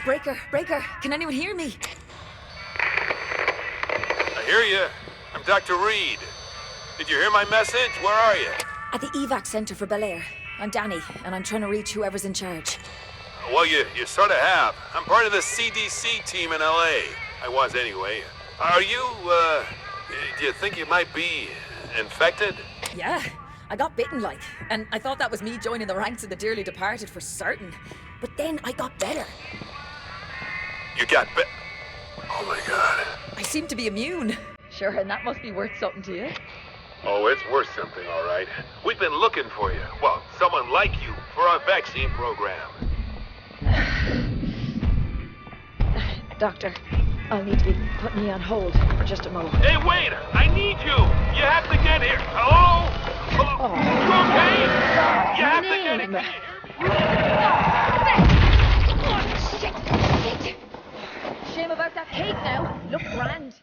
Breaker, can anyone hear me? I hear you. I'm Dr. Reed. Did you hear my message? Where are you? At the evac center for Bel Air. I'm Danny, and I'm trying to reach whoever's in charge. Well, you sort of have. I'm part of the CDC team in LA. I was anyway. Are you, do you think you might be infected? Yeah, I got bitten like, and I thought that was me joining the ranks of the dearly departed for certain. But then I got better. You got bit? Oh my God. I seem to be immune. Sure, and that must be worth something to you. Oh, it's worth something, all right. We've been looking for you. Well, someone like you for our vaccine program. Doctor, I'll need to be putting you on hold for just a moment. Hey, wait! I need you! You have to get here. Hello? Hello? Oh. You okay? You have to get here. Can you hear me? Shame about that cake now. Look grand.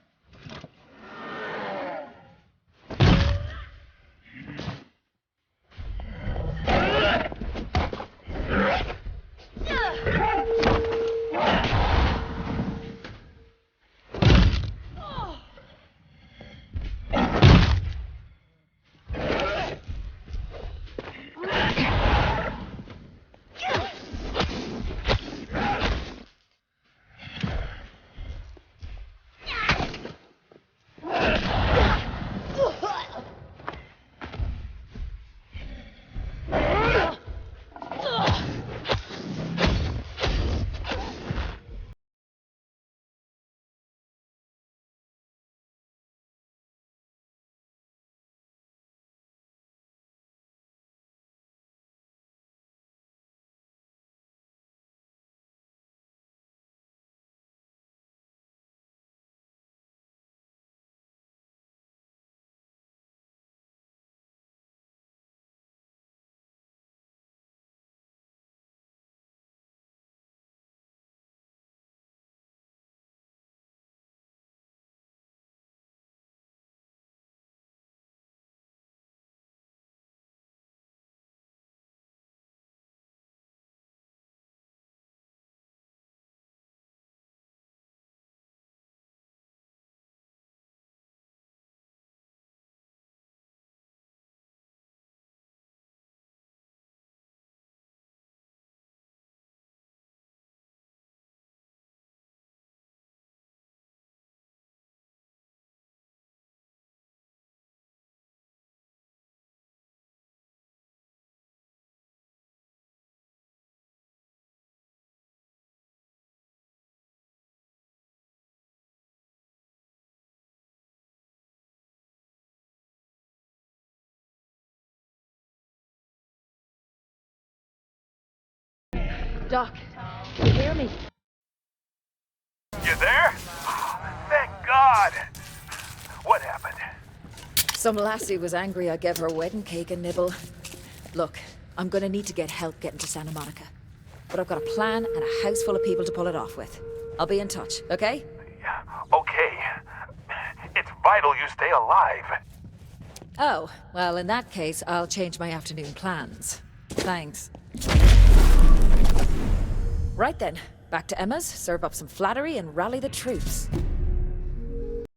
Doc, can you hear me? You there? Thank God. What happened? Some lassie was angry I gave her wedding cake a nibble. Look, I'm gonna need to get help getting to Santa Monica. But I've got a plan and a house full of people to pull it off with. I'll be in touch, okay? Yeah, okay. It's vital you stay alive. Oh, well, in that case, I'll change my afternoon plans. Thanks. Right then, back to Emma's, serve up some flattery and rally the troops.